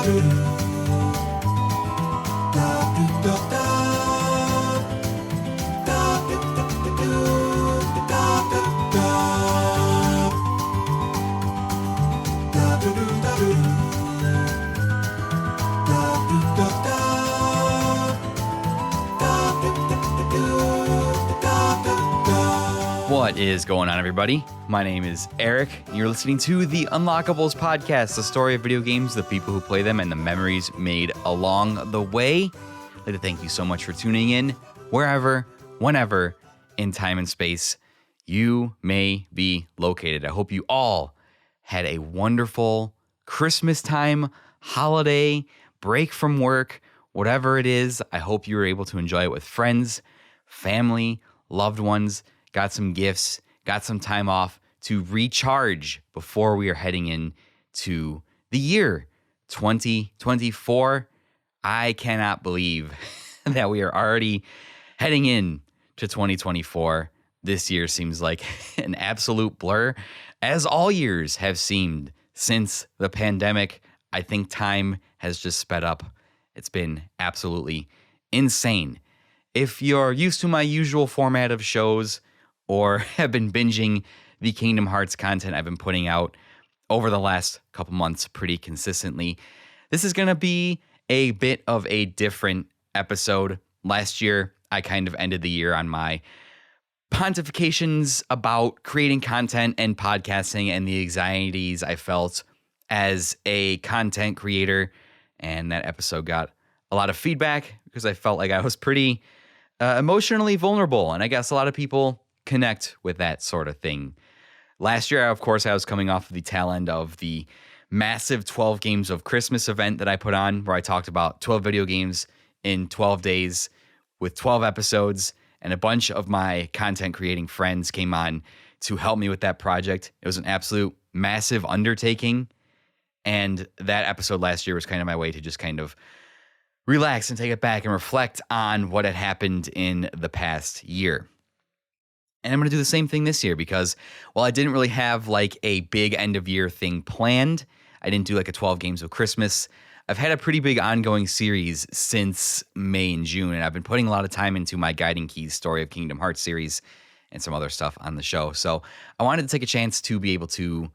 What is going on, everybody? My name is Eric, and you're listening to the Unlockables podcast, the story of video games, the people who play them, and the memories made along the way. I'd like to thank you so much for tuning in, wherever, whenever, in time and space you may be located. I hope you all had a wonderful Christmas time, holiday, break from work, whatever it is. I hope you were able to enjoy it with friends, family, loved ones, got some gifts, got some time off to recharge before we are heading into the year 2024. I cannot believe that we are already heading in to 2024. This year seems like an absolute blur, as all years have seemed since the pandemic. I think time has just sped up. It's been absolutely insane. If you're used to my usual format of shows, or have been binging the Kingdom Hearts content I've been putting out over the last couple months pretty consistently, this is going to be a bit of a different episode. Last year, I kind of ended the year on my pontifications about creating content and podcasting and the anxieties I felt as a content creator. And that episode got a lot of feedback because I felt like I was pretty emotionally vulnerable. And I guess a lot of people connect with that sort of thing. Last year, of course, I was coming off of the tail end of the massive 12 Games of Christmas event that I put on, where I talked about 12 video games in 12 days with 12 episodes, and a bunch of my content creating friends came on to help me with that project. It was an absolute massive undertaking, and that episode last year was kind of my way to just kind of relax and take it back and reflect on what had happened in the past year. And I'm going to do the same thing this year because while I didn't really have like a big end of year thing planned, I didn't do like a 12 Games of Christmas. I've had a pretty big ongoing series since May and June, and I've been putting a lot of time into my Guiding Keys Story of Kingdom Hearts series and some other stuff on the show. So I wanted to take a chance to be able to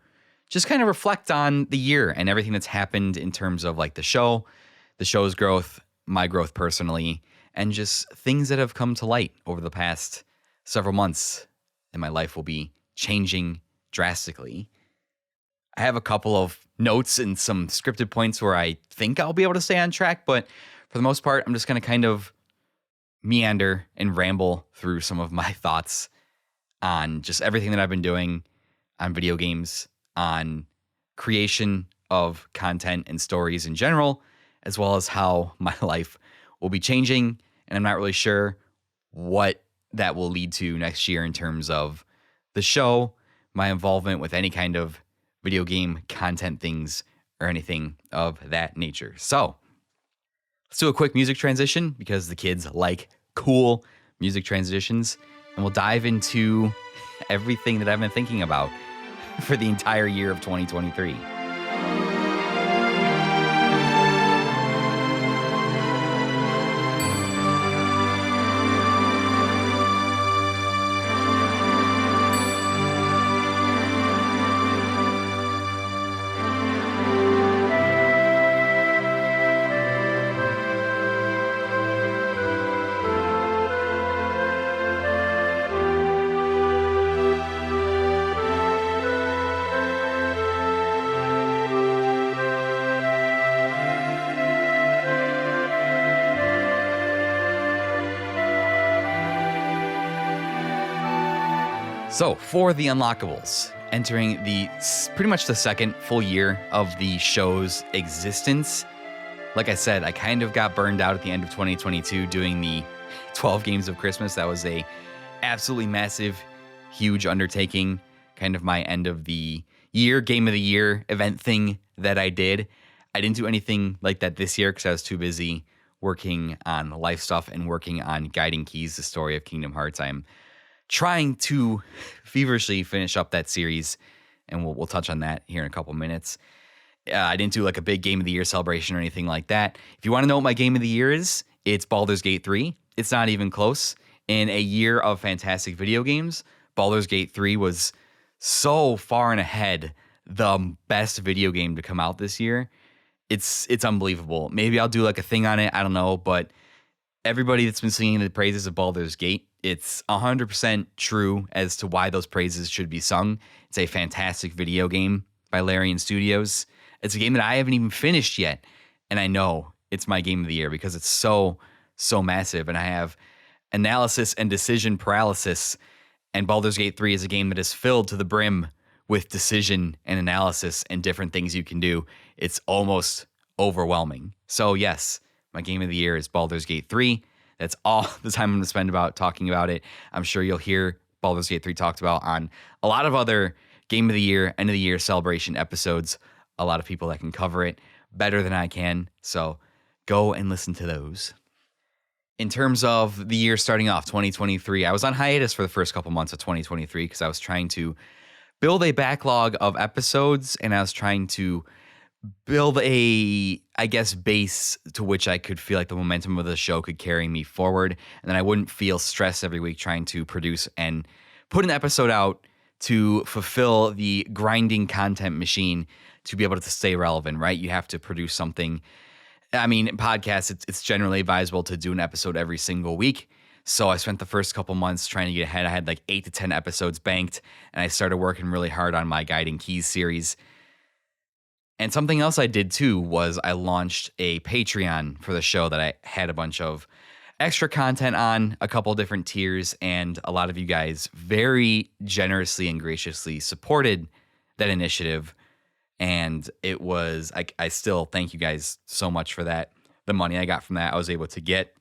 just kind of reflect on the year and everything that's happened in terms of like the show's growth, my growth personally, and just things that have come to light over the past several months, and my life will be changing drastically. I have a couple of notes and some scripted points where I think I'll be able to stay on track, but for the most part, I'm just going to kind of meander and ramble through some of my thoughts on just everything that I've been doing on video games, on creation of content and stories in general, as well as how my life will be changing, and I'm not really sure what that will lead to next year in terms of the show, my involvement with any kind of video game content things or anything of that nature. So let's do a quick music transition because the kids like cool music transitions, and we'll dive into everything that I've been thinking about for the entire year of 2023. So for the Unlockables, entering the pretty much the second full year of the show's existence, like I said, I kind of got burned out at the end of 2022 doing the 12 Games of Christmas. That was a absolutely massive, huge undertaking, kind of my end of the year, game of the year event thing that I did. I didn't do anything like that this year because I was too busy working on life stuff and working on Guiding Keys, the story of Kingdom Hearts. I'm trying to feverishly finish up that series, and we'll touch on that here in a couple minutes. I didn't do like a big Game of the Year celebration or anything like that. If you want to know what my Game of the Year is, it's Baldur's Gate 3. It's not even close. In a year of fantastic video games, Baldur's Gate 3 was so far and ahead the best video game to come out this year. It's unbelievable. Maybe I'll do like a thing on it. I don't know, but everybody that's been singing the praises of Baldur's Gate, it's 100% true as to why those praises should be sung. It's a fantastic video game by Larian Studios. It's a game that I haven't even finished yet, and I know it's my game of the year because it's so massive, and I have analysis and decision paralysis, and Baldur's Gate 3 is a game that is filled to the brim with decision and analysis and different things you can do. It's almost overwhelming. So yes, my game of the year is Baldur's Gate 3. That's all the time I'm going to spend about talking about it. I'm sure you'll hear Baldur's Gate 3 talked about on a lot of other Game of the Year, End of the Year celebration episodes. A lot of people that can cover it better than I can. So go and listen to those. In terms of the year starting off, 2023, I was on hiatus for the first couple months of 2023 because I was trying to build a backlog of episodes, and I was trying to build a, I guess, base to which I could feel like the momentum of the show could carry me forward, and then I wouldn't feel stressed every week trying to produce and put an episode out to fulfill the grinding content machine to be able to stay relevant, right? You have to produce something. I mean, podcasts, it's generally advisable to do an episode every single week. So I spent the first couple months trying to get ahead. I had like 8 to 10 episodes banked, and I started working really hard on my Guiding Keys series. And something else I did too was I launched a Patreon for the show that I had a bunch of extra content on, a couple different tiers, and a lot of you guys very generously and graciously supported that initiative. And it was, I still thank you guys so much for that. The money I got from that, I was able to get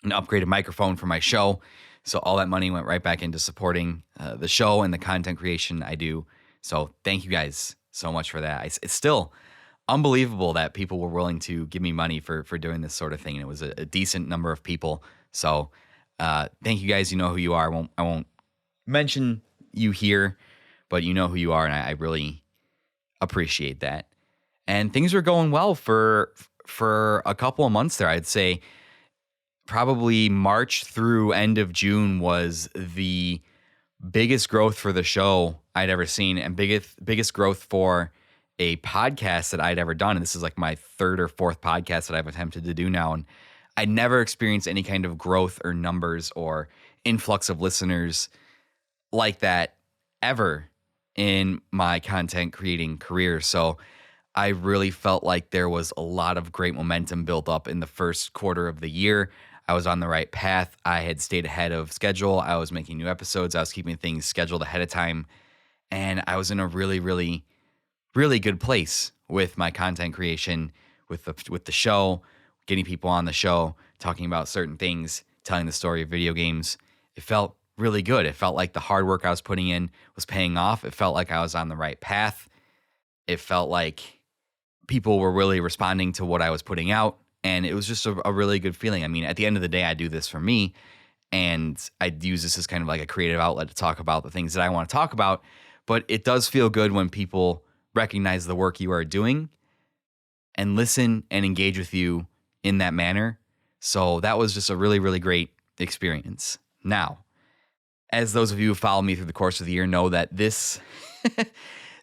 an upgraded microphone for my show. So all that money went right back into supporting the show and the content creation I do. So thank you guys so much for that. It's still unbelievable that people were willing to give me money for doing this sort of thing. And it was a decent number of people. So thank you guys. You know who you are. I won't mention you here, but you know who you are. And I really appreciate that. And things were going well for a couple of months there. I'd say probably March through end of June was the biggest growth for the show I'd ever seen, and biggest growth for a podcast that I'd ever done. And this is like my 3rd or 4th podcast that I've attempted to do now. And I never experienced any kind of growth or numbers or influx of listeners like that ever in my content creating career. So I really felt like there was a lot of great momentum built up in the first quarter of the year. I was on the right path. I had stayed ahead of schedule. I was making new episodes. I was keeping things scheduled ahead of time. And I was in a really, really, really good place with my content creation, with the show, getting people on the show, talking about certain things, telling the story of video games. It felt really good. It felt like the hard work I was putting in was paying off. It felt like I was on the right path. It felt like people were really responding to what I was putting out. And it was just a really good feeling. I mean, at the end of the day, I do this for me, and I use this as kind of like a creative outlet to talk about the things that I want to talk about. But it does feel good when people recognize the work you are doing and listen and engage with you in that manner. So that was just a really, really great experience. Now, as those of you who followed me through the course of the year know, that this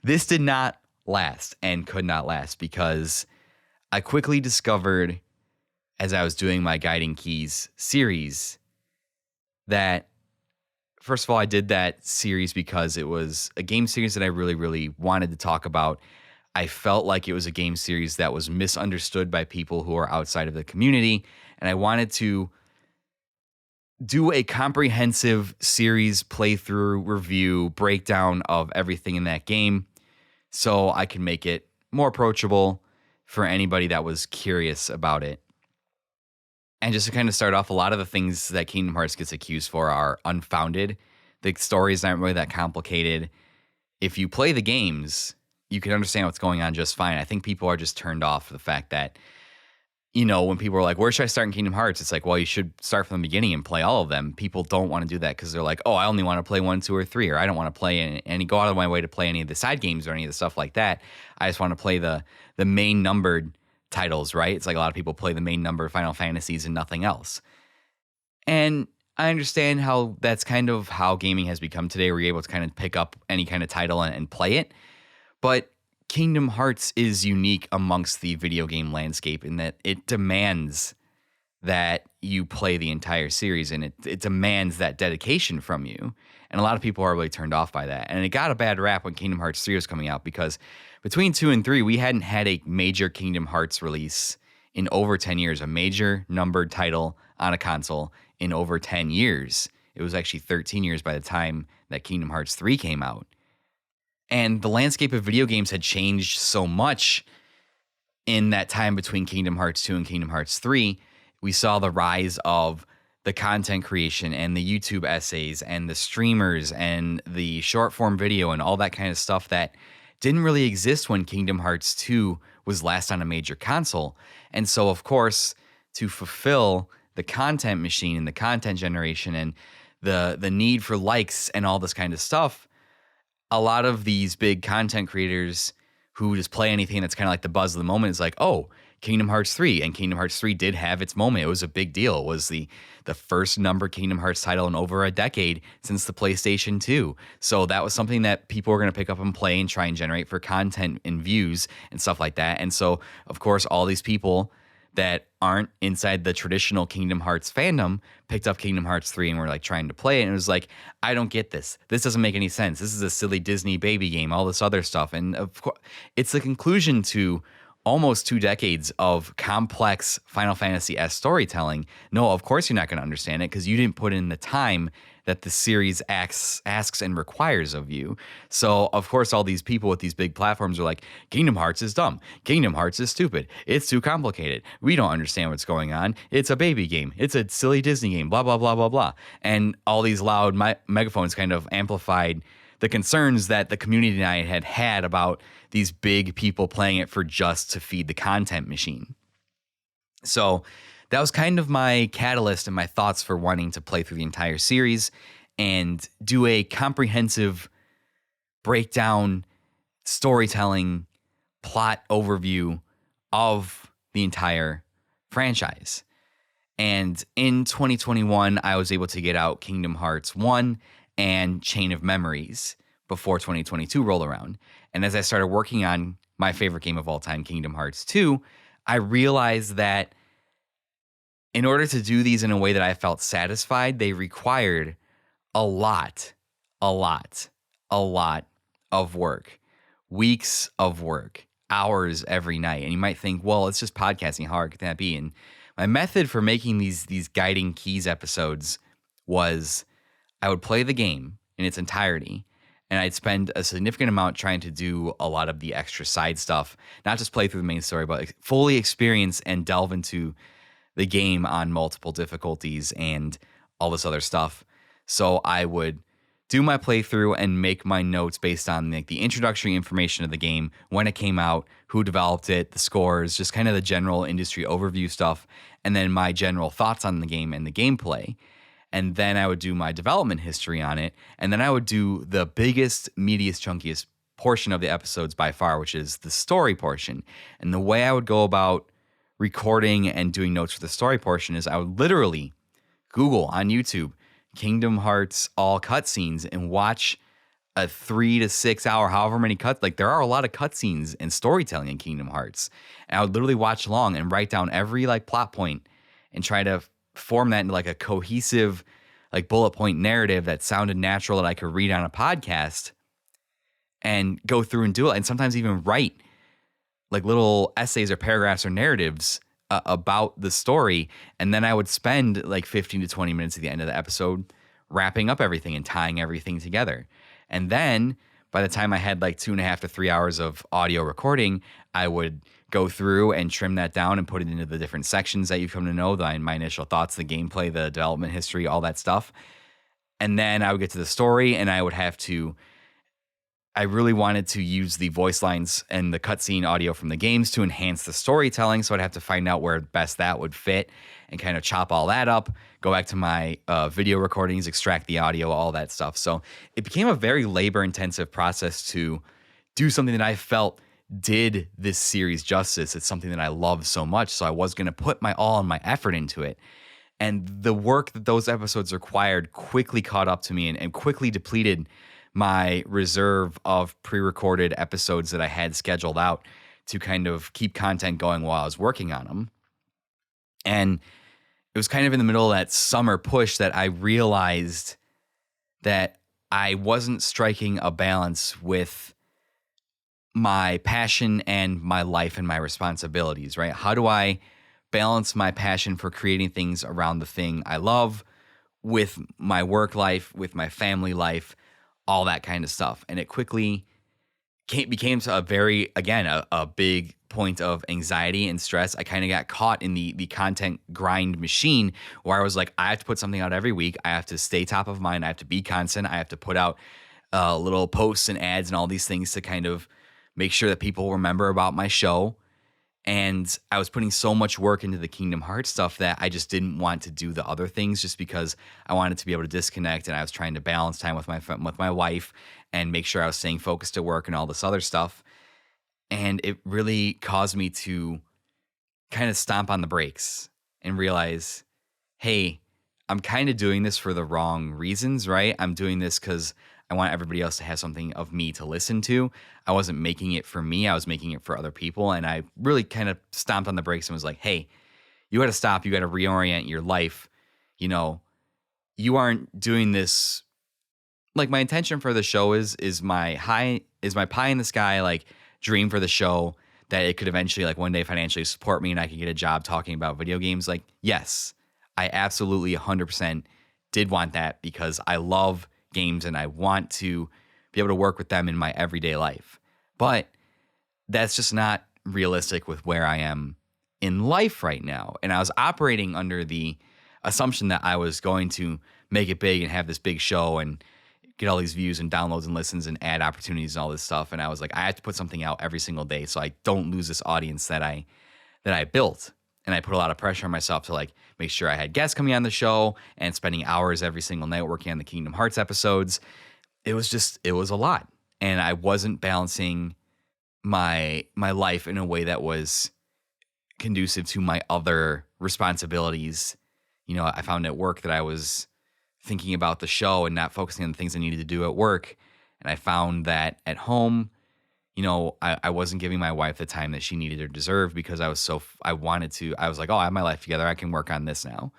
did not last and could not last, because I quickly discovered, as I was doing my Guiding Keys series, that first of all, I did that series because it was a game series that I really, really wanted to talk about. I felt like it was a game series that was misunderstood by people who are outside of the community, and I wanted to do a comprehensive series playthrough, review, breakdown of everything in that game so I can make it more approachable for anybody that was curious about it. And just to kind of start off, a lot of the things that Kingdom Hearts gets accused for are unfounded. The stories aren't really that complicated. If you play the games, you can understand what's going on just fine. I think people are just turned off the fact that when people are like, where should I start in Kingdom Hearts? It's like, well, you should start from the beginning and play all of them. People don't want to do that because they're like, oh, I only want to play 1, 2, or 3, or I don't want to play any go out of my way to play any of the side games or any of the stuff like that. I just want to play the main numbered titles, right? It's like a lot of people play the main numbered Final Fantasies and nothing else. And I understand how that's kind of how gaming has become today, where you're able to kind of pick up any kind of title and play it. But Kingdom Hearts is unique amongst the video game landscape in that it demands that you play the entire series, and it demands that dedication from you. And a lot of people are really turned off by that. And it got a bad rap when Kingdom Hearts 3 was coming out, because between 2 and 3, we hadn't had a major Kingdom Hearts release in over 10 years, a major numbered title on a console in over 10 years. It was actually 13 years by the time that Kingdom Hearts 3 came out. And the landscape of video games had changed so much in that time between Kingdom Hearts 2 and Kingdom Hearts 3. We saw the rise of the content creation and the YouTube essays and the streamers and the short form video and all that kind of stuff that didn't really exist when Kingdom Hearts 2 was last on a major console. And so, of course, to fulfill the content machine and the content generation and the need for likes and all this kind of stuff, a lot of these big content creators who just play anything that's kind of like the buzz of the moment is like, oh, Kingdom Hearts 3. And Kingdom Hearts 3 did have its moment. It was a big deal. It was the first numbered Kingdom Hearts title in over a decade since the PlayStation 2. So that was something that people were going to pick up and play and try and generate for content and views and stuff like that. And so, of course, all these people that aren't inside the traditional Kingdom Hearts fandom picked up Kingdom Hearts 3 and were like trying to play it. And it was like, I don't get this. This doesn't make any sense. This is a silly Disney baby game, all this other stuff. And of course, it's the conclusion to almost 2 decades of complex Final Fantasy-esque storytelling. No, of course you're not going to understand it because you didn't put in the time that the series asks and requires of you. So, of course, all these people with these big platforms are like, Kingdom Hearts is dumb. Kingdom Hearts is stupid. It's too complicated. We don't understand what's going on. It's a baby game. It's a silly Disney game, blah, blah, blah, blah, blah. And all these loud megaphones kind of amplified the concerns that the community and I had about these big people playing it for just to feed the content machine. So that was kind of my catalyst and my thoughts for wanting to play through the entire series and do a comprehensive breakdown, storytelling, plot overview of the entire franchise. And in 2021, I was able to get out Kingdom Hearts 1 and Chain of Memories before 2022 rolled around. And as I started working on my favorite game of all time, Kingdom Hearts 2, I realized that in order to do these in a way that I felt satisfied, they required a lot of work, weeks of work, hours every night. And you might think, well, it's just podcasting. How hard could that be? And my method for making these guiding keys episodes was I would play the game in its entirety, and I'd spend a significant amount trying to do a lot of the extra side stuff, not just play through the main story, but fully experience and delve into the game on multiple difficulties and all this other stuff. So I would do my playthrough and make my notes based on the introductory information of the game, when it came out, who developed it, the scores, just kind of the general industry overview stuff, and then my general thoughts on the game and the gameplay. And then I would do my development history on it, and then I would do the biggest, meatiest, chunkiest portion of the episodes by far, which is the story portion. And the way I would go about recording and doing notes for the story portion is I would literally Google on YouTube Kingdom Hearts all cutscenes and watch a 3 to 6 hour, however many cuts. Like, there are a lot of cutscenes and storytelling in Kingdom Hearts. And I would literally watch along and write down every plot point and try to form that into a cohesive bullet point narrative that sounded natural that I could read on a podcast and go through and do it. And sometimes even write little essays or paragraphs or narratives about the story. And then I would spend 15 to 20 minutes at the end of the episode wrapping up everything and tying everything together. And then by the time I had 2.5 to 3 hours of audio recording, I would go through and trim that down and put it into the different sections that you've come to know, my initial thoughts, the gameplay, the development history, all that stuff. And then I would get to the story, and I would have to I really wanted to use the voice lines and the cutscene audio from the games to enhance the storytelling. So I'd have to find out where best that would fit and kind of chop all that up, go back to my video recordings, extract the audio, all that stuff. So it became a very labor intensive process to do something that I felt did this series justice. It's something that I love so much. So I was going to put my all and my effort into it. And the work that those episodes required quickly caught up to me and quickly depleted my reserve of pre-recorded episodes that I had scheduled out to kind of keep content going while I was working on them. And it was kind of in the middle of that summer push that I realized that I wasn't striking a balance with my passion and my life and my responsibilities, right? How do I balance my passion for creating things around the thing I love with my work life, with my family life, all that kind of stuff? And it quickly became a very, again, a big point of anxiety and stress. I kind of got caught in the content grind machine where I was like, I have to put something out every week. I have to stay top of mind. I have to be constant. I have to put out little posts and ads and all these things to kind of make sure that people remember about my show. And I was putting so much work into the Kingdom Hearts stuff that I just didn't want to do the other things just because I wanted to be able to disconnect, and I was trying to balance time with my wife and make sure I was staying focused at work and all this other stuff. And it really caused me to kind of stomp on the brakes and realize, hey, I'm kind of doing this for the wrong reasons, right? I'm doing this because I want everybody else to have something of me to listen to. I wasn't making it for me. I was making it for other people. And I really kind of stomped on the brakes and was like, hey, you got to stop. You got to reorient your life. You know, you aren't doing this. Like, my intention for the show is my pie in the sky, like, dream for the show that it could eventually, like, one day financially support me and I could get a job talking about video games. Like, yes, I absolutely 100% did want that because I love games and I want to be able to work with them in my everyday life. But that's just not realistic with where I am in life right now. And I was operating under the assumption that I was going to make it big and have this big show and get all these views and downloads and listens and ad opportunities and all this stuff. And I was like, I have to put something out every single day so I don't lose this audience that I built. And I put a lot of pressure on myself to, like, make sure I had guests coming on the show and spending hours every single night working on the Kingdom Hearts episodes. It was a lot. And I wasn't balancing my life in a way that was conducive to my other responsibilities. You know, I found at work that I was thinking about the show and not focusing on the things I needed to do at work. And I found that at home, you know, I wasn't giving my wife the time that she needed or deserved because I was like, oh, I have my life together. I can work on this now.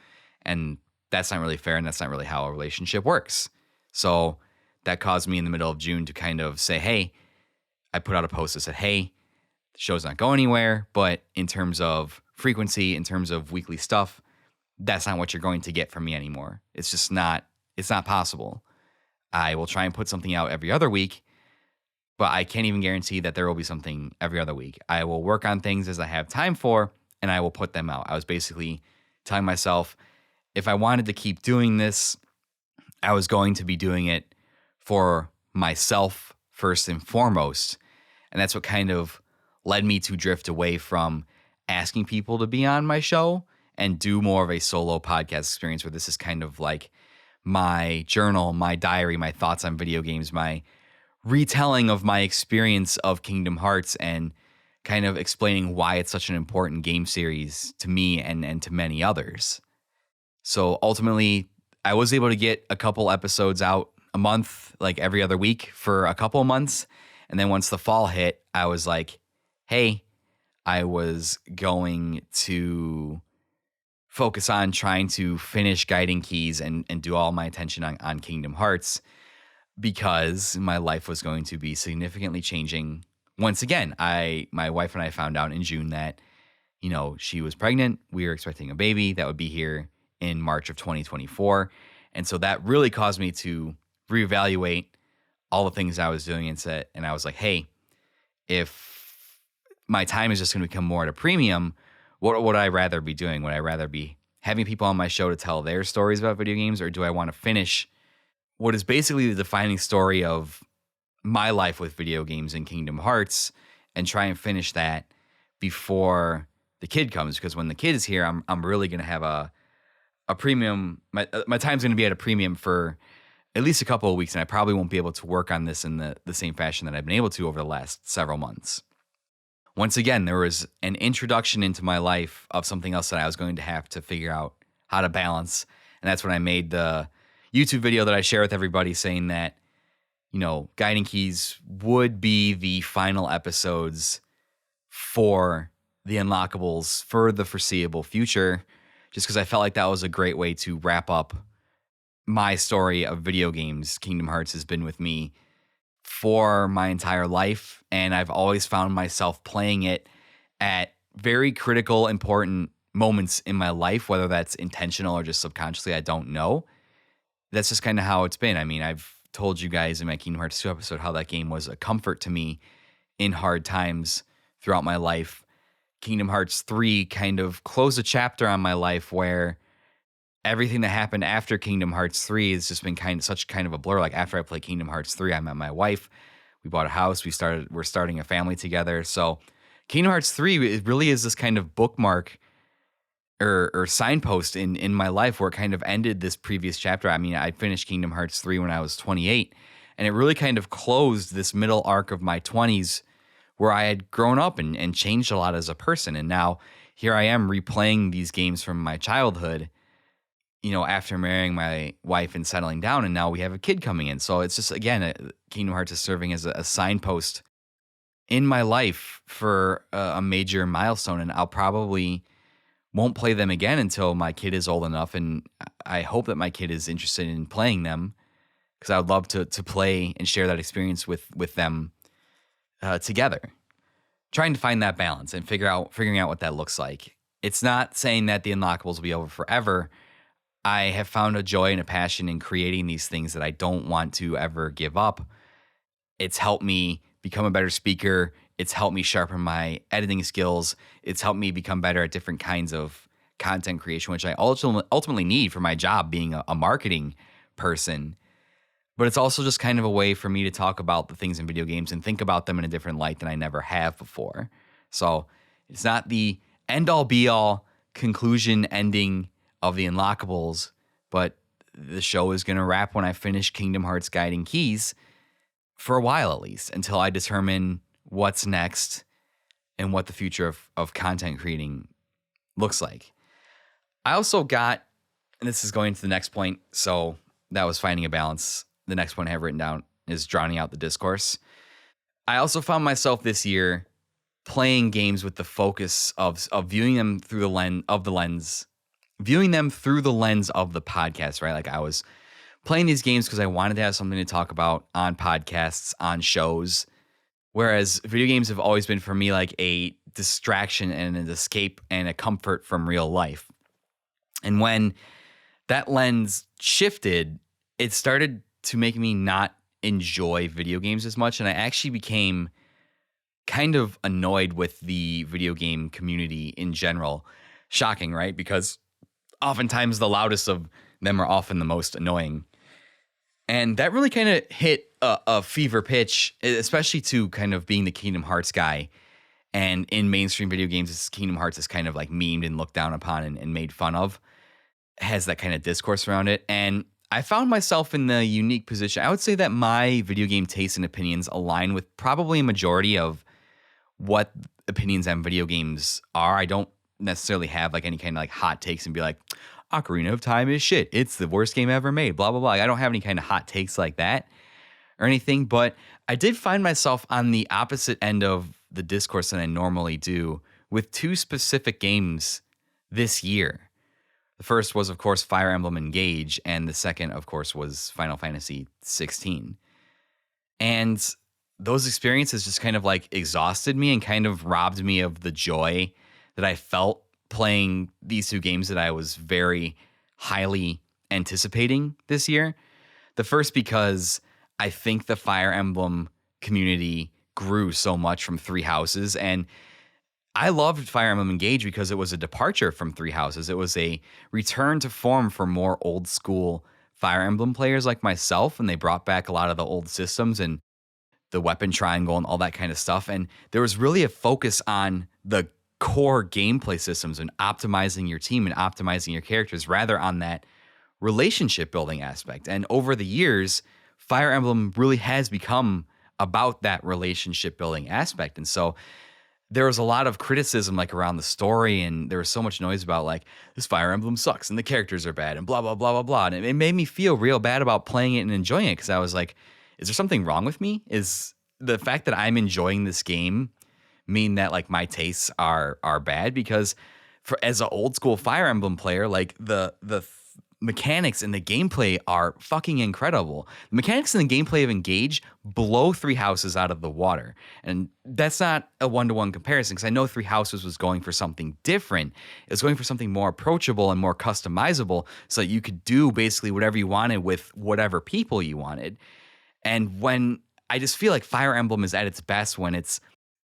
And that's not really fair. And that's not really how a relationship works. So that caused me in the middle of June to kind of say, hey, I put out a post that said, hey, the show's not going anywhere, but in terms of frequency, in terms of weekly stuff, that's not what you're going to get from me anymore. It's not possible. I will try and put something out every other week, but I can't even guarantee that there will be something every other week. I will work on things as I have time for, and I will put them out. I was basically telling myself, if I wanted to keep doing this, I was going to be doing it for myself first and foremost. And that's what kind of led me to drift away from asking people to be on my show and do more of a solo podcast experience where this is kind of like my journal, my diary, my thoughts on video games, my retelling of my experience of Kingdom Hearts and kind of explaining why it's such an important game series to me and to many others. So ultimately, I was able to get a couple episodes out a month, like every other week for a couple of months. And then once the fall hit, I was like, hey, I was going to focus on trying to finish Guiding Keys and do all my attention on Kingdom Hearts, because my life was going to be significantly changing. Once again, my wife and I found out in June that, you know, she was pregnant. We were expecting a baby that would be here in March of 2024. And so that really caused me to reevaluate all the things I was doing and I was like, hey, if my time is just going to become more at a premium, what would I rather be doing? Would I rather be having people on my show to tell their stories about video games, or do I want to finish what is basically the defining story of my life with video games and Kingdom Hearts and try and finish that before the kid comes. Because when the kid is here, I'm really going to have a premium. My time's going to be at a premium for at least a couple of weeks, and I probably won't be able to work on this in the same fashion that I've been able to over the last several months. Once again, there was an introduction into my life of something else that I was going to have to figure out how to balance. And that's when I made the YouTube video that I share with everybody saying that, Guiding Keys would be the final episodes for the Unlockables for the foreseeable future, just because I felt like that was a great way to wrap up my story of video games. Kingdom Hearts has been with me for my entire life, and I've always found myself playing it at very critical, important moments in my life, whether that's intentional or just subconsciously, I don't know. That's just kind of how it's been. I mean, I've told you guys in my Kingdom Hearts 2 episode how that game was a comfort to me in hard times throughout my life. Kingdom Hearts 3 kind of closed a chapter on my life where everything that happened after Kingdom Hearts 3 has just been such a blur. Like after I played Kingdom Hearts 3, I met my wife. We bought a house. We're starting a family together. So Kingdom Hearts 3, it really is this kind of bookmark or signpost in my life where it kind of ended this previous chapter. I mean, I finished Kingdom Hearts 3 when I was 28, and it really kind of closed this middle arc of my 20s where I had grown up and changed a lot as a person. And now here I am replaying these games from my childhood, after marrying my wife and settling down, and now we have a kid coming in. So it's just, again, Kingdom Hearts is serving as a signpost in my life for a major milestone, and I'll probably won't play them again until my kid is old enough, and I hope that my kid is interested in playing them, because I would love to play and share that experience with them together. Trying to find that balance and figuring out what that looks like. It's not saying that the Unlockables will be over forever. I have found a joy and a passion in creating these things that I don't want to ever give up. It's helped me become a better speaker. It's helped me sharpen my editing skills. It's helped me become better at different kinds of content creation, which I ultimately need for my job being a marketing person. But it's also just kind of a way for me to talk about the things in video games and think about them in a different light than I never have before. So it's not the end-all, be-all conclusion ending of the Unlockables, but the show is going to wrap when I finish Kingdom Hearts Guiding Keys, for a while at least, until I determine what's next and what the future of content creating looks like. I also got, and this is going to the next point, so that was finding a balance. The next one I have written down is drowning out the discourse. I also found myself this year playing games with the focus of viewing them through the lens of the podcast, right? Like I was playing these games because I wanted to have something to talk about on podcasts, on shows, whereas video games have always been for me like a distraction and an escape and a comfort from real life. And when that lens shifted, it started to make me not enjoy video games as much, and I actually became kind of annoyed with the video game community in general. Shocking, right? Because oftentimes the loudest of them are often the most annoying. And that really kind of hit a fever pitch, especially to kind of being the Kingdom Hearts guy. And in mainstream video games, Kingdom Hearts is kind of like memed and looked down upon and made fun of. It has that kind of discourse around it. And I found myself in the unique position. I would say that my video game tastes and opinions align with probably a majority of what opinions on video games are. I don't necessarily have like any kind of like hot takes and be like, Ocarina of Time is shit. It's the worst game ever made, blah, blah, blah. I don't have any kind of hot takes like that or anything, but I did find myself on the opposite end of the discourse than I normally do with two specific games this year. The first was, of course, Fire Emblem Engage, and the second, of course, was Final Fantasy 16. And those experiences just kind of like exhausted me and kind of robbed me of the joy that I felt playing these two games that I was very highly anticipating this year. The first because I think the Fire Emblem community grew so much from Three Houses, and I loved Fire Emblem Engage because it was a departure from Three Houses. It was a return to form for more old school Fire Emblem players like myself, and they brought back a lot of the old systems and the weapon triangle and all that kind of stuff. And there was really a focus on the core gameplay systems and optimizing your team and optimizing your characters rather on that relationship building aspect. And over the years, Fire Emblem really has become about that relationship building aspect. And so there was a lot of criticism like around the story, and there was so much noise about like this Fire Emblem sucks and the characters are bad and blah, blah, blah, blah, blah. And it made me feel real bad about playing it and enjoying it, because I was like, is there something wrong with me? Is the fact that I'm enjoying this game mean that like my tastes are bad? Because as an old school Fire Emblem player, like the mechanics and the gameplay are fucking incredible. The mechanics and the gameplay of Engage blow Three Houses out of the water. And that's not a one-to-one comparison, because I know Three Houses was going for something different. It was going for something more approachable and more customizable, so that you could do basically whatever you wanted with whatever people you wanted. And when I just feel like Fire Emblem is at its best when it's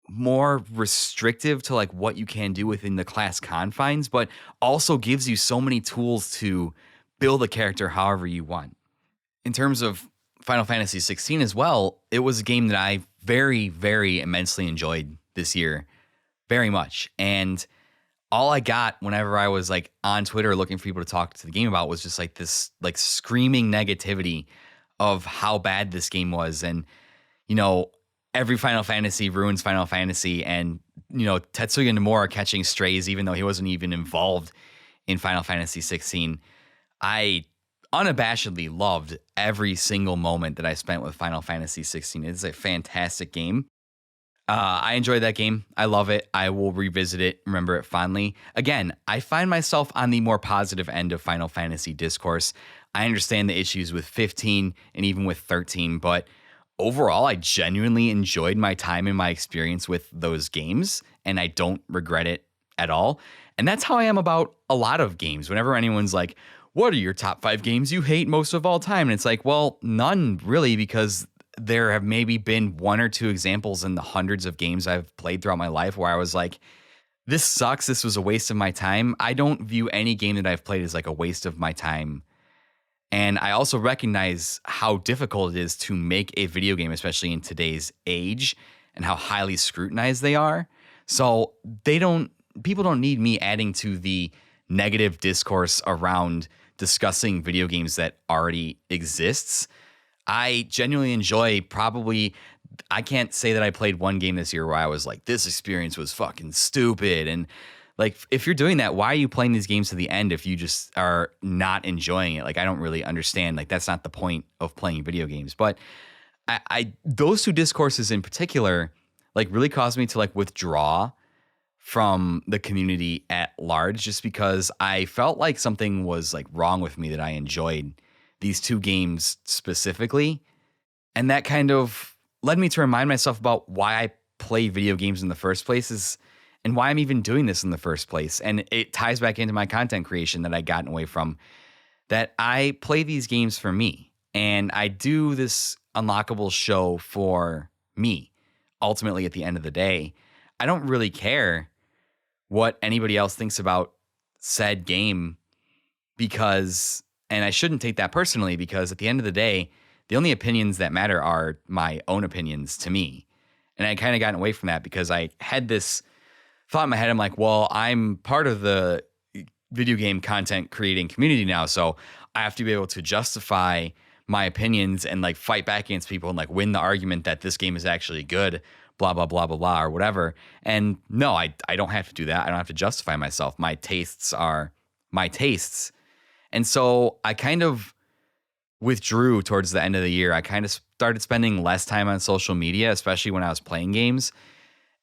more restrictive to like what you can do within the class confines, but also gives you so many tools to build a character however you want. In terms of Final Fantasy 16 as well, it was a game that I very, very immensely enjoyed this year, very much. And all I got whenever I was like on Twitter looking for people to talk to the game about was just like this like screaming negativity of how bad this game was. And, you know, every Final Fantasy ruins Final Fantasy, and, you know, Tetsuya Nomura catching strays, even though he wasn't even involved in Final Fantasy 16. I unabashedly loved every single moment that I spent with Final Fantasy 16. It's a fantastic game. I enjoyed that game. I love it. I will revisit it, remember it fondly. Again, I find myself on the more positive end of Final Fantasy discourse. I understand the issues with 15 and even with 13, but overall, I genuinely enjoyed my time and my experience with those games, and I don't regret it at all. And that's how I am about a lot of games. Whenever anyone's like, what are your top 5 games you hate most of all time? And it's like, well, none really, because there have maybe been 1 or 2 examples in the hundreds of games I've played throughout my life where I was like, this sucks. This was a waste of my time. I don't view any game that I've played as like a waste of my time. And I also recognize how difficult it is to make a video game, especially in today's age, and how highly scrutinized they are. So people don't need me adding to the negative discourse around discussing video games that already exists. I genuinely enjoy I can't say that I played one game this year where I was like, this experience was fucking stupid. And like, if you're doing that, why are you playing these games to the end if you just are not enjoying it? Like, I don't really understand. Like, that's not the point of playing video games. But I those 2 discourses in particular, like, really caused me to like withdraw from the community at large, just because I felt like something was like wrong with me that I enjoyed these 2 games specifically. And that kind of led me to remind myself about why I play video games in the first place and why I'm even doing this in the first place. And it ties back into my content creation that I gotten away from, that I play these games for me. And I do this Unlockables show for me. Ultimately, at the end of the day, I don't really care what anybody else thinks about said game, and I shouldn't take that personally, because at the end of the day, the only opinions that matter are my own opinions to me. And I kind of gotten away from that because I had this thought in my head. I'm like, well, I'm part of the video game content creating community now, so I have to be able to justify my opinions and like fight back against people and like win the argument that this game is actually good, blah, blah, blah, blah, blah, or whatever. And no, I don't have to do that. I don't have to justify myself. My tastes are my tastes. And so I kind of withdrew towards the end of the year. I kind of started spending less time on social media, especially when I was playing games.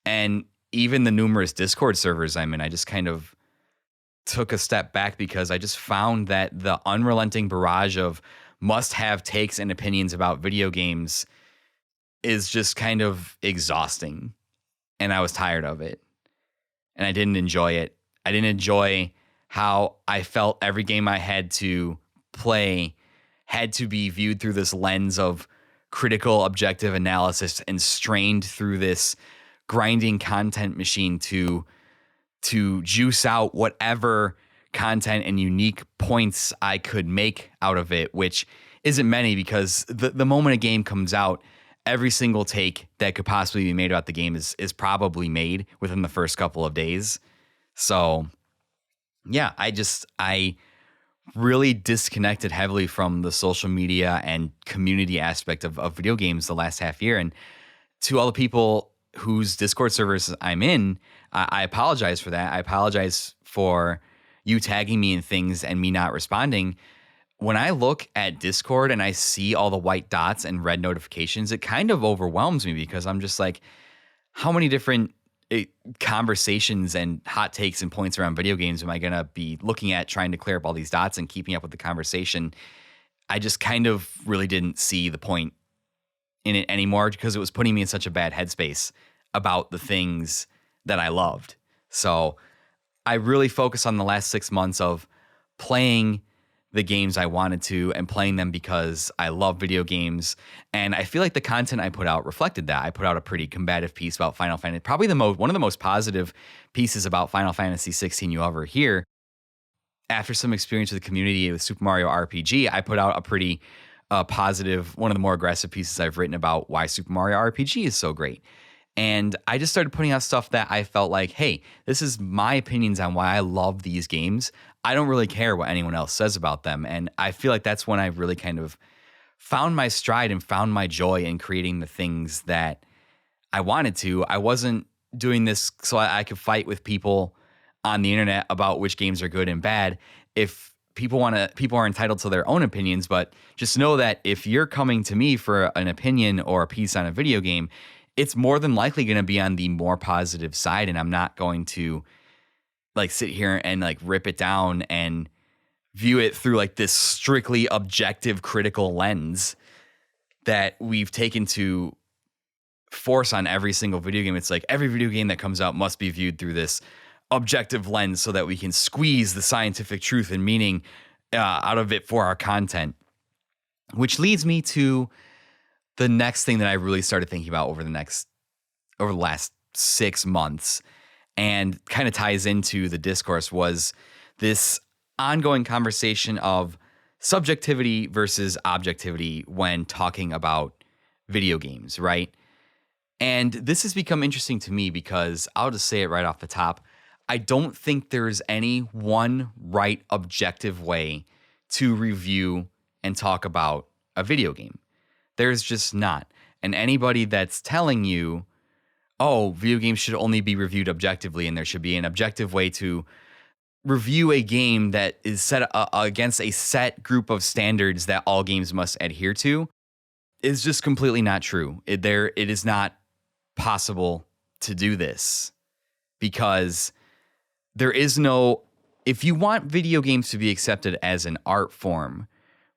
And even the numerous Discord servers I'm in, I just kind of took a step back, because I just found that the unrelenting barrage of must-have takes and opinions about video games is just kind of exhausting. And I was tired of it. And I didn't enjoy it. I didn't enjoy how I felt every game I had to play had to be viewed through this lens of critical, objective analysis and strained through this grinding content machine to juice out whatever content and unique points I could make out of it, which isn't many, because the moment a game comes out, every single take that could possibly be made about the game is probably made within the first couple of days. So yeah, I really disconnected heavily from the social media and community aspect of video games the last half year. And to all the people whose Discord servers I'm in, I apologize for that. I apologize for you tagging me in things and me not responding. When I look at Discord and I see all the white dots and red notifications, it kind of overwhelms me because I'm just like, how many different conversations and hot takes and points around video games am I going to be looking at, trying to clear up all these dots and keeping up with the conversation? I just kind of really didn't see the point in it anymore because it was putting me in such a bad headspace about the things that I loved. So I really focused on the last 6 months of playing the games I wanted to and playing them because I love video games. And I feel like the content I put out reflected that. I put out a pretty combative piece about Final Fantasy, probably one of the most positive pieces about Final Fantasy 16 you'll ever hear. After some experience with the community with Super Mario RPG, I put out a pretty positive, one of the more aggressive pieces I've written about why Super Mario RPG is so great. And I just started putting out stuff that I felt like, hey, this is my opinions on why I love these games. I don't really care what anyone else says about them. And I feel like that's when I really kind of found my stride and found my joy in creating the things that I wanted to. I wasn't doing this so I could fight with people on the internet about which games are good and bad. If people are entitled to their own opinions, but just know that if you're coming to me for an opinion or a piece on a video game, it's more than likely going to be on the more positive side. And I'm not going to like sit here and like rip it down and view it through like this strictly objective critical lens that we've taken to force on every single video game. It's like every video game that comes out must be viewed through this objective lens so that we can squeeze the scientific truth and meaning out of it for our content, which leads me to the next thing that I really started thinking about over the last 6 months and kind of ties into the discourse was this ongoing conversation of subjectivity versus objectivity when talking about video games, right? And this has become interesting to me because I'll just say it right off the top. I don't think there's any one right objective way to review and talk about a video game. There's just not. And anybody that's telling you, oh, video games should only be reviewed objectively and there should be an objective way to review a game that is set against a set group of standards that all games must adhere to is just completely not true. It is not possible to do this because there is no, if you want video games to be accepted as an art form,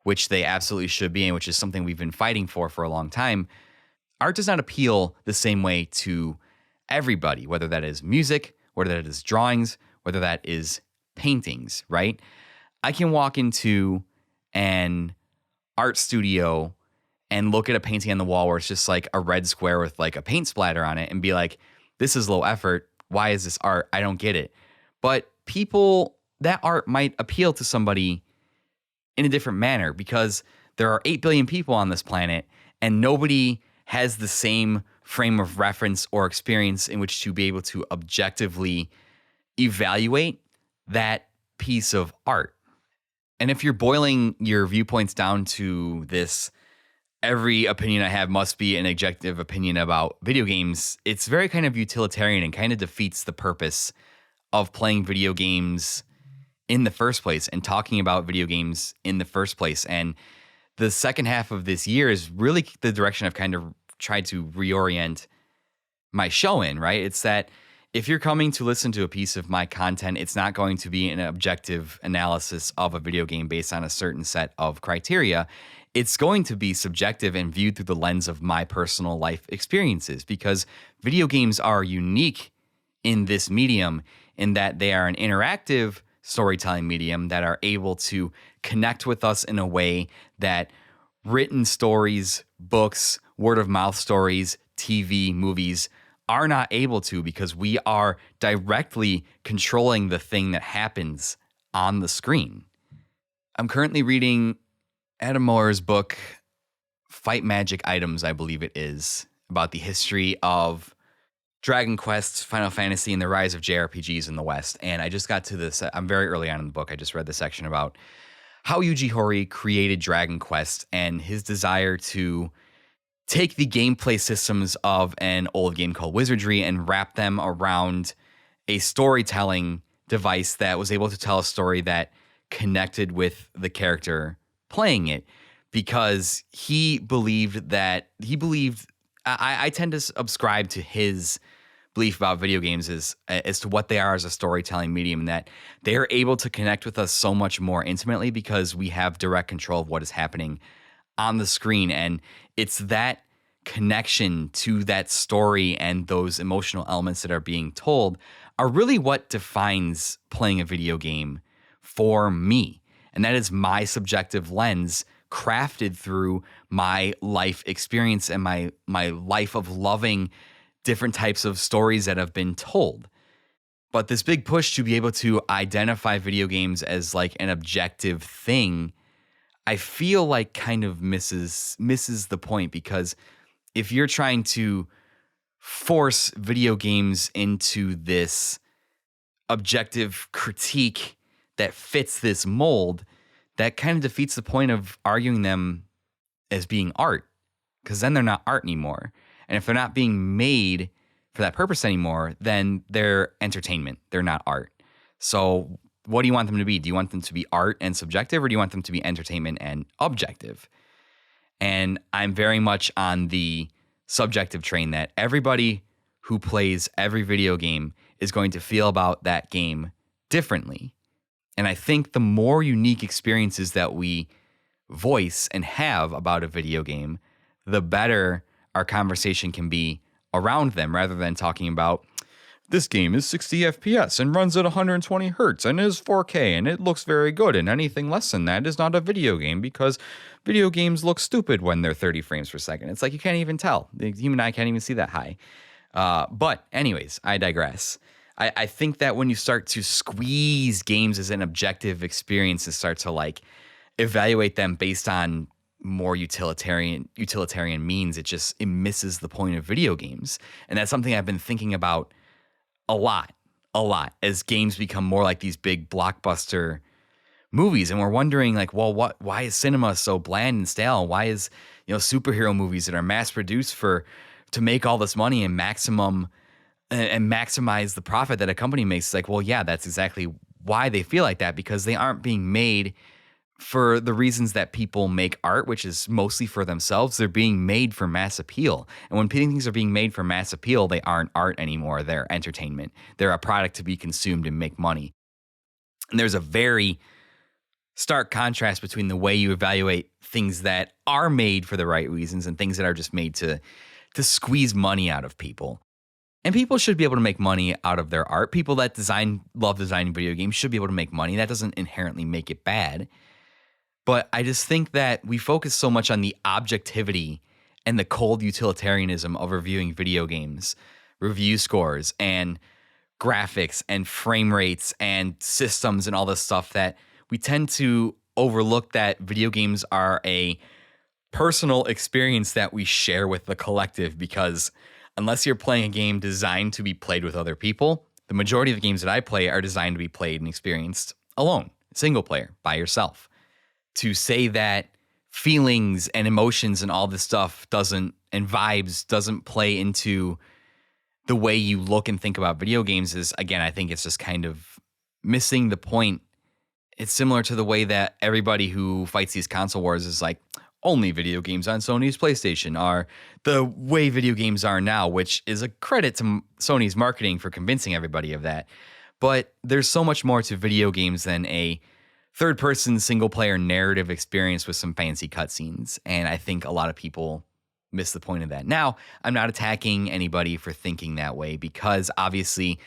which they absolutely should be, and which is something we've been fighting for a long time, art does not appeal the same way to everybody, whether that is music, whether that is drawings, whether that is paintings, right? I can walk into an art studio and look at a painting on the wall where it's just like a red square with like a paint splatter on it and be like, this is low effort. Why is this art? I don't get it. But that art might appeal to somebody in a different manner because there are 8 billion people on this planet and nobody has the same frame of reference or experience in which to be able to objectively evaluate that piece of art. And if you're boiling your viewpoints down to this, every opinion I have must be an objective opinion about video games, it's very kind of utilitarian and kind of defeats the purpose of playing video games in the first place and talking about video games in the first place. And the second half of this year is really the direction I've kind of tried to reorient my show in, right? It's that if you're coming to listen to a piece of my content, it's not going to be an objective analysis of a video game based on a certain set of criteria. It's going to be subjective and viewed through the lens of my personal life experiences because video games are unique in this medium in that they are an interactive storytelling medium that are able to connect with us in a way that written stories, books, word of mouth stories, TV, movies are not able to because we are directly controlling the thing that happens on the screen. I'm currently reading Adam Moore's book, Fight Magic Items, I believe it is, about the history of Dragon Quest, Final Fantasy, and the rise of JRPGs in the West. And I just got to this. I'm very early on in the book. I just read the section about how Yuji Horii created Dragon Quest and his desire to take the gameplay systems of an old game called Wizardry and wrap them around a storytelling device that was able to tell a story that connected with the character playing it, because I tend to subscribe to his belief about video games as to what they are as a storytelling medium, and that they are able to connect with us so much more intimately because we have direct control of what is happening on the screen. And it's that connection to that story and those emotional elements that are being told are really what defines playing a video game for me. And that is my subjective lens crafted through my life experience and my life of loving different types of stories that have been told. But this big push to be able to identify video games as like an objective thing, I feel like kind of misses the point, because if you're trying to force video games into this objective critique that fits this mold, that kind of defeats the point of arguing them as being art, because then they're not art anymore. And if they're not being made for that purpose anymore, then they're entertainment. They're not art. So what do you want them to be? Do you want them to be art and subjective, or do you want them to be entertainment and objective? And I'm very much on the subjective train, that everybody who plays every video game is going to feel about that game differently. And I think the more unique experiences that we voice and have about a video game, the better our conversation can be around them, rather than talking about this game is 60 FPS and runs at 120 hertz and is 4K and it looks very good, and anything less than that is not a video game because video games look stupid when they're 30 frames per second. It's like you can't even tell. The human eye can't even see that high. But anyways, I digress. I think that when you start to squeeze games as an objective experience and start to like evaluate them based on more utilitarian means, it misses the point of video games. And that's something I've been thinking about a lot as games become more like these big blockbuster movies. And we're wondering like, well, why is cinema so bland and stale? Why is, superhero movies that are mass produced to make all this money and maximize the profit that a company makes? It's like, well, yeah, that's exactly why they feel like that, because they aren't being made for the reasons that people make art, which is mostly for themselves. They're being made for mass appeal. And when things are being made for mass appeal, they aren't art anymore. They're entertainment. They're a product to be consumed and make money. And there's a very stark contrast between the way you evaluate things that are made for the right reasons and things that are just made to squeeze money out of people. And people should be able to make money out of their art. People that love designing video games should be able to make money. That doesn't inherently make it bad. But I just think that we focus so much on the objectivity and the cold utilitarianism of reviewing video games, review scores and graphics and frame rates and systems and all this stuff, that we tend to overlook that video games are a personal experience that we share with the collective. Because unless you're playing a game designed to be played with other people, the majority of the games that I play are designed to be played and experienced alone, single player, by yourself. To say that feelings and emotions and all this stuff and vibes doesn't play into the way you look and think about video games is, again, I think it's just kind of missing the point. It's similar to the way that everybody who fights these console wars is like, only video games on Sony's PlayStation are the way video games are now, which is a credit to Sony's marketing for convincing everybody of that. But there's so much more to video games than a third-person single-player narrative experience with some fancy cutscenes. And I think a lot of people miss the point of that. Now, I'm not attacking anybody for thinking that way, because obviously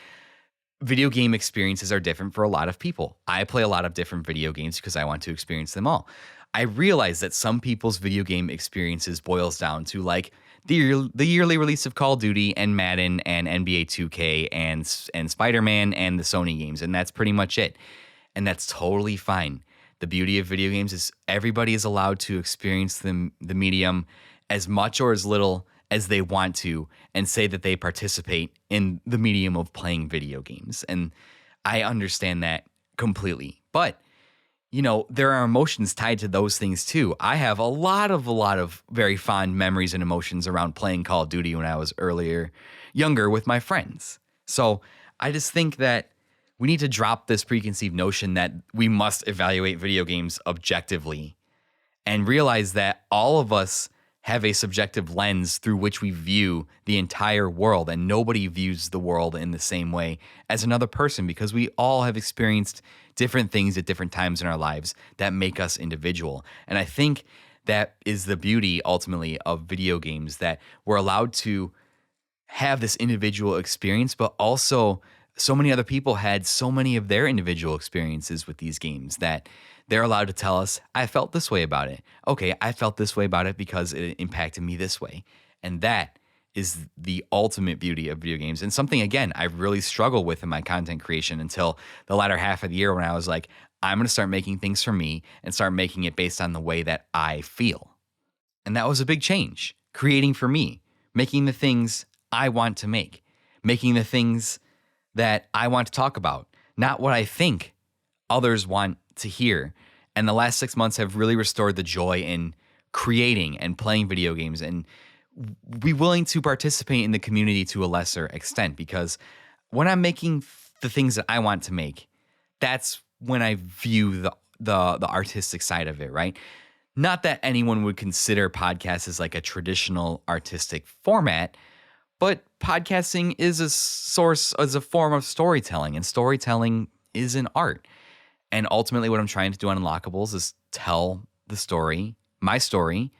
video game experiences are different for a lot of people. I play a lot of different video games because I want to experience them all. I realize that some people's video game experiences boils down to like the yearly release of Call of Duty and Madden and NBA 2K and Spider-Man and the Sony games, and that's pretty much it. And that's totally fine. The beauty of video games is everybody is allowed to experience the medium as much or as little as they want to and say that they participate in the medium of playing video games. And I understand that completely. But there are emotions tied to those things too. I have a lot of very fond memories and emotions around playing Call of Duty when I was younger with my friends. So I just think that we need to drop this preconceived notion that we must evaluate video games objectively and realize that all of us have a subjective lens through which we view the entire world, and nobody views the world in the same way as another person because we all have experienced different things at different times in our lives that make us individual. And I think that is the beauty ultimately of video games, that we're allowed to have this individual experience, but also so many other people had so many of their individual experiences with these games that they're allowed to tell us, I felt this way about it. Okay, I felt this way about it because it impacted me this way. And that is the ultimate beauty of video games. And something, again, I really struggle with in my content creation until the latter half of the year when I was like, I'm going to start making things for me and start making it based on the way that I feel. And that was a big change. Creating for me, making the things I want to make, making the things that I want to talk about, not what I think others want to hear. And the last 6 months have really restored the joy in creating and playing video games and be willing to participate in the community to a lesser extent, because when I'm making the things that I want to make, that's when I view the artistic side of it, right? Not that anyone would consider podcasts as like a traditional artistic format, but podcasting is a form of storytelling, and storytelling is an art. And ultimately what I'm trying to do on Unlockables is tell the story, my story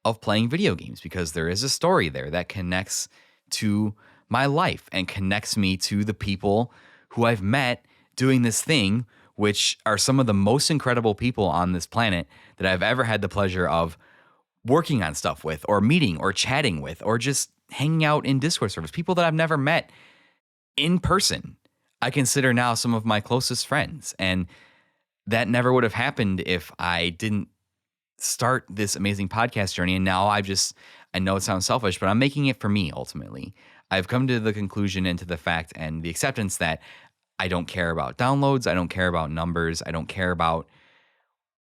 of playing video games, because there is a story there that connects to my life and connects me to the people who I've met doing this thing, which are some of the most incredible people on this planet that I've ever had the pleasure of working on stuff with or meeting or chatting with or just hanging out in Discord servers. People that I've never met in person, I consider now some of my closest friends. And that never would have happened if I didn't start this amazing podcast journey. And now I know it sounds selfish, but I'm making it for me ultimately. I've come to the conclusion and to the fact and the acceptance that I don't care about downloads. I don't care about numbers. I don't care about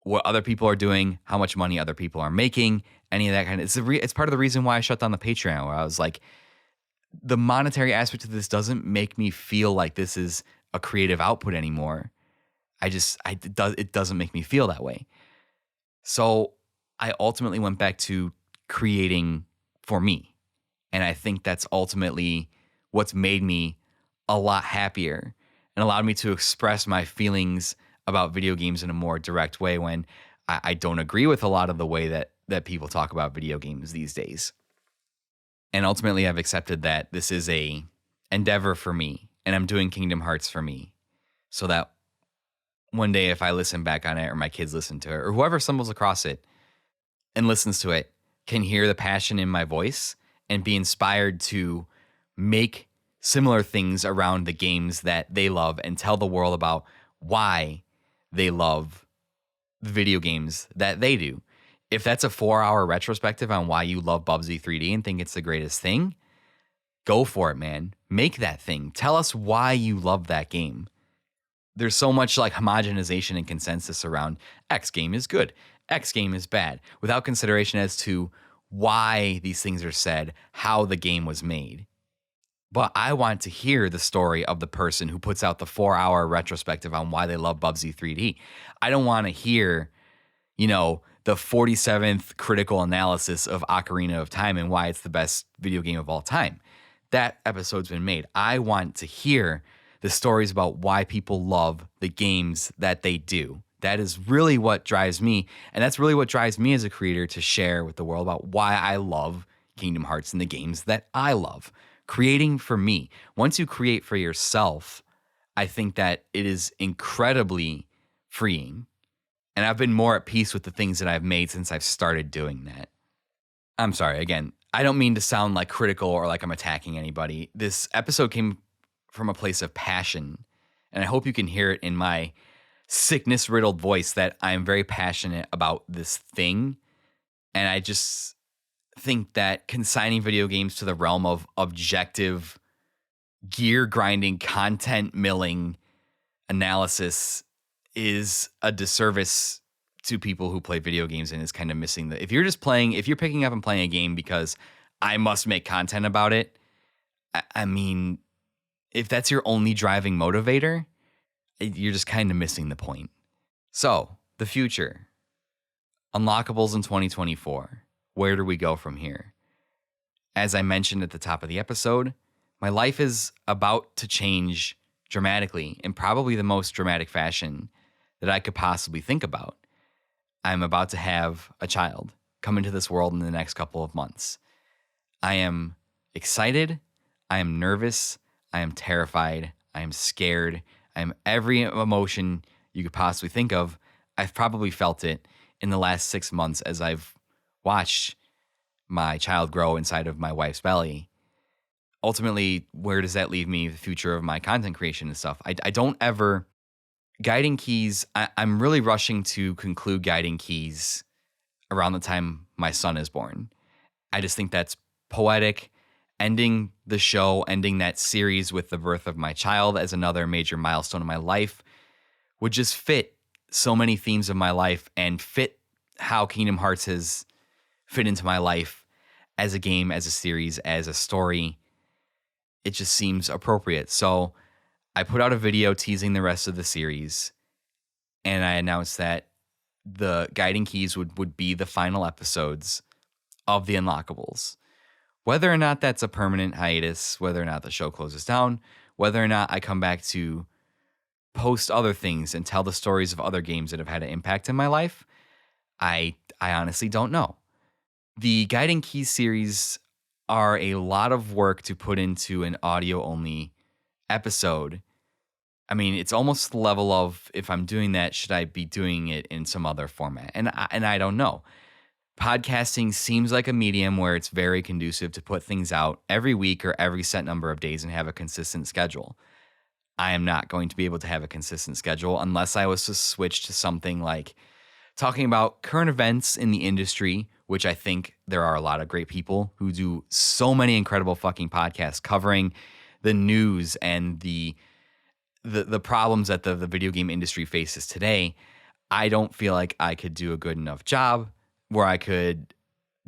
what other people are doing, how much money other people are making, any of that kind of. It's part of the reason why I shut down the Patreon, where I was like, the monetary aspect of this doesn't make me feel like this is a creative output anymore. It doesn't make me feel that way. So I ultimately went back to creating for me. And I think that's ultimately what's made me a lot happier and allowed me to express my feelings about video games in a more direct way when I don't agree with a lot of the way that people talk about video games these days. And ultimately I've accepted that this is a endeavor for me, and I'm doing Kingdom Hearts for me, so that one day if I listen back on it, or my kids listen to it, or whoever stumbles across it and listens to it can hear the passion in my voice and be inspired to make similar things around the games that they love and tell the world about why they love the video games that they do. If that's a 4-hour retrospective on why you love Bubsy 3D and think it's the greatest thing, go for it, man. Make that thing. Tell us why you love that game. There's so much like homogenization and consensus around X game is good, X game is bad, without consideration as to why these things are said, how the game was made. But I want to hear the story of the person who puts out the 4-hour retrospective on why they love Bubsy 3D. I don't want to hear, the 47th critical analysis of Ocarina of Time and why it's the best video game of all time. That episode's been made. I want to hear the stories about why people love the games that they do. That is really what drives me. And that's really what drives me as a creator to share with the world about why I love Kingdom Hearts and the games that I love. Creating for me. Once you create for yourself, I think that it is incredibly freeing. And I've been more at peace with the things that I've made since I've started doing that. I'm sorry, again, I don't mean to sound like critical or like I'm attacking anybody. This episode came from a place of passion, and I hope you can hear it in my sickness riddled voice that I'm very passionate about this thing. And I just think that consigning video games to the realm of objective gear grinding, content milling analysis is a disservice to people who play video games and is kind of missing if you're picking up and playing a game because I must make content about it. I mean, if that's your only driving motivator, you're just kind of missing the point. So, the future. Unlockables in 2024. Where do we go from here? As I mentioned at the top of the episode, my life is about to change dramatically, in probably the most dramatic fashion that I could possibly think about. I'm about to have a child come into this world in the next couple of months. I am excited. I am nervous. I am terrified. I am scared. I am every emotion you could possibly think of. I've probably felt it in the last 6 months as I've watched my child grow inside of my wife's belly. Ultimately, where does that leave me, the future of my content creation and stuff? I don't ever... Guiding Keys, I'm really rushing to conclude Guiding Keys around the time my son is born. I just think that's poetic. Ending the show, ending that series with the birth of my child as another major milestone in my life would just fit so many themes of my life and fit how Kingdom Hearts has fit into my life as a game, as a series, as a story. It just seems appropriate. So I put out a video teasing the rest of the series, and I announced that the Guiding Keys would be the final episodes of the Unlockables. Whether or not that's a permanent hiatus, whether or not the show closes down, whether or not I come back to post other things and tell the stories of other games that have had an impact in my life, I honestly don't know. The Guiding Keys series are a lot of work to put into an audio-only episode. I mean, it's almost the level of, if I'm doing that, should I be doing it in some other format? And I don't know. Podcasting seems like a medium where it's very conducive to put things out every week or every set number of days and have a consistent schedule. I am not going to be able to have a consistent schedule unless I was to switch to something like talking about current events in the industry, which I think there are a lot of great people who do so many incredible fucking podcasts covering the news and the problems that the video game industry faces today. I don't feel like I could do a good enough job where I could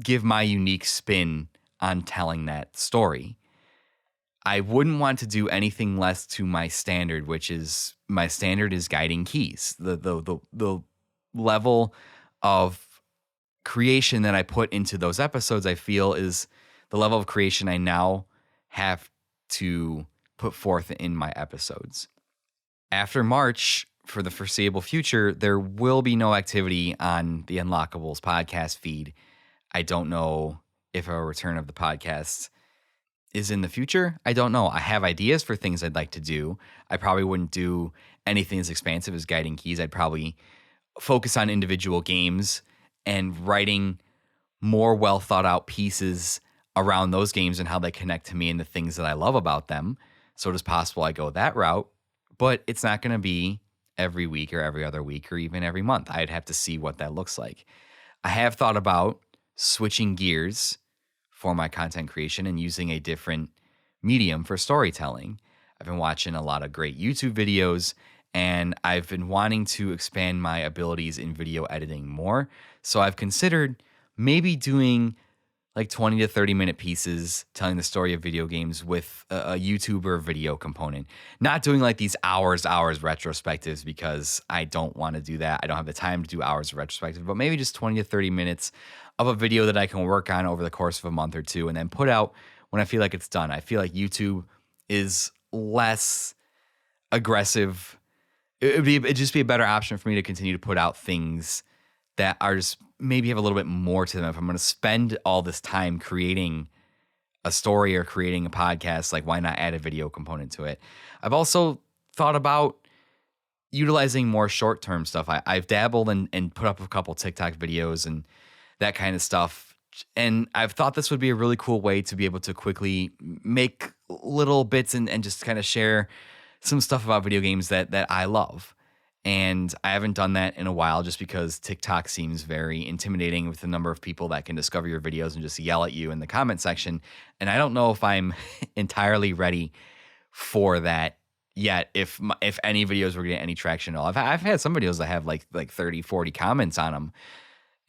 give my unique spin on telling that story. I wouldn't want to do anything less to my standard, which is my standard is Guiding Keys. The level of creation that I put into those episodes, I feel, is the level of creation I now have to put forth in my episodes. After March, for the foreseeable future, there will be no activity on the Unlockables podcast feed. I don't know if a return of the podcast is in the future. I don't know. I have ideas for things I'd like to do. I probably wouldn't do anything as expansive as Guiding Keys. I'd probably focus on individual games and writing more well thought out pieces around those games and how they connect to me and the things that I love about them. So it is possible I go that route, but it's not going to be every week or every other week or even every month. I'd have to see what that looks like. I have thought about switching gears for my content creation and using a different medium for storytelling. I've been watching a lot of great YouTube videos, and I've been wanting to expand my abilities in video editing more. So I've considered maybe doing like 20 to 30 minute pieces telling the story of video games with a YouTuber video component. Not doing like these hours retrospectives, because I don't want to do that. I don't have the time to do hours of retrospective, but maybe just 20 to 30 minutes of a video that I can work on over the course of a month or two and then put out when I feel like it's done. I feel like YouTube is less aggressive. It'd just be a better option for me to continue to put out things that are just maybe have a little bit more to them. If I'm going to spend all this time creating a story or creating a podcast, like why not add a video component to it? I've also thought about utilizing more short-term stuff. I've dabbled and put up a couple TikTok videos and that kind of stuff. And I've thought this would be a really cool way to be able to quickly make little bits and just kind of share some stuff about video games that I love. And I haven't done that in a while just because TikTok seems very intimidating with the number of people that can discover your videos and just yell at you in the comment section. And I don't know if I'm entirely ready for that yet. If any videos were getting any traction at all, I've had some videos that have like 30, 40 comments on them.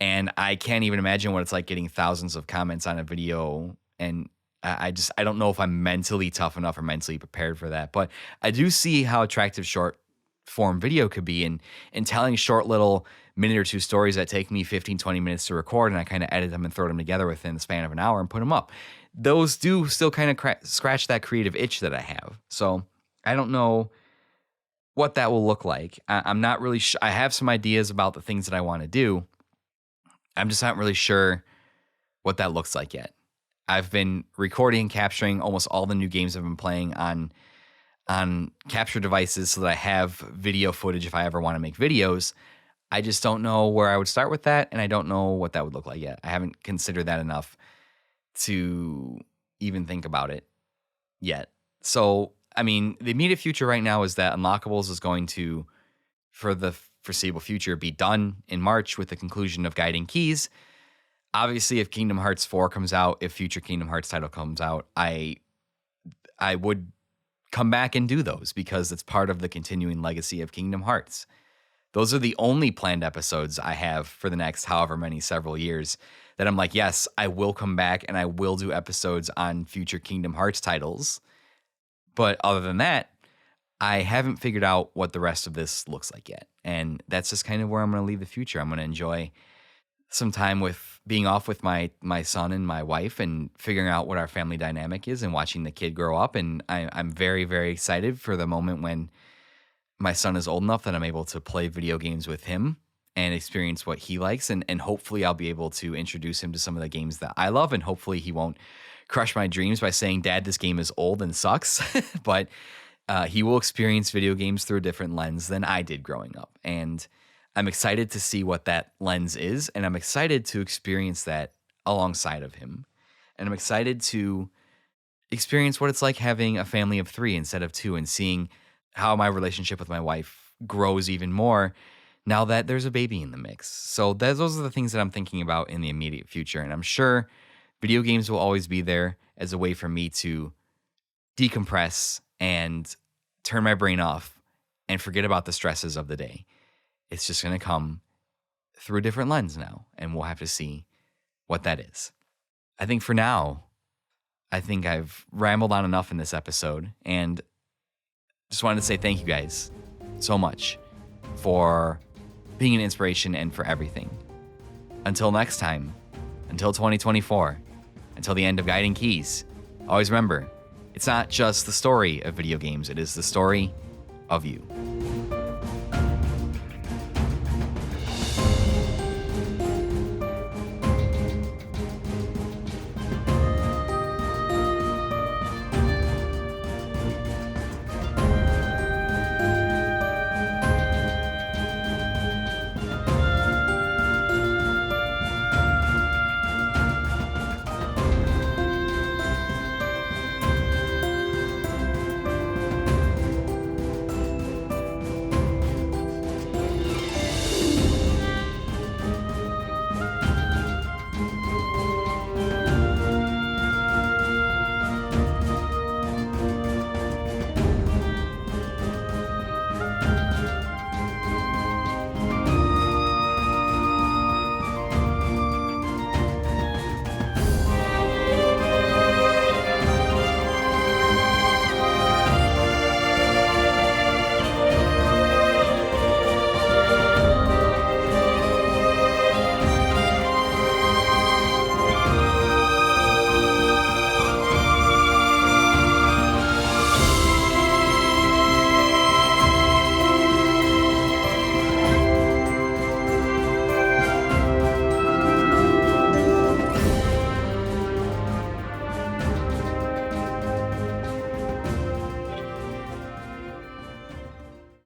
And I can't even imagine what it's like getting thousands of comments on a video. And I don't know if I'm mentally tough enough or mentally prepared for that. But I do see how attractive short form video could be, and telling short little minute or two stories that take me 15, 20 minutes to record, and I kind of edit them and throw them together within the span of an hour and put them up. Those do still kind of scratch that creative itch that I have. So I don't know what that will look like. I'm not really sure. I have some ideas about the things that I want to do. I'm just not really sure what that looks like yet. I've been recording and capturing almost all the new games I've been playing on capture devices so that I have video footage if I ever want to make videos. I just don't know where I would start with that, and I don't know what that would look like yet. I haven't considered that enough to even think about it yet. So, I mean, the immediate future right now is that Unlockables is going to, for the foreseeable future, be done in March with the conclusion of Guiding Keys. Obviously, if Kingdom Hearts 4 comes out, if future Kingdom Hearts title comes out, I would come back and do those because it's part of the continuing legacy of Kingdom Hearts. Those are the only planned episodes I have for the next however many several years that I'm like, yes, I will come back and I will do episodes on future Kingdom Hearts titles. But other than that, I haven't figured out what the rest of this looks like yet. And that's just kind of where I'm going to leave the future. I'm going to enjoy some time with being off with my son and my wife and figuring out what our family dynamic is and watching the kid grow up. And I'm very, very excited for the moment when my son is old enough that I'm able to play video games with him and experience what he likes. And hopefully I'll be able to introduce him to some of the games that I love. And hopefully he won't crush my dreams by saying, Dad, this game is old and sucks. But he will experience video games through a different lens than I did growing up. And I'm excited to see what that lens is, and I'm excited to experience that alongside of him. And I'm excited to experience what it's like having a family of 3 instead of 2 and seeing how my relationship with my wife grows even more now that there's a baby in the mix. So those are the things that I'm thinking about in the immediate future. And I'm sure video games will always be there as a way for me to decompress and turn my brain off and forget about the stresses of the day. It's just going to come through a different lens now, and we'll have to see what that is. I think for now, I think I've rambled on enough in this episode, and just wanted to say thank you guys so much for being an inspiration and for everything. Until next time, until 2024, until the end of Guiding Keys, always remember, it's not just the story of video games, it is the story of you.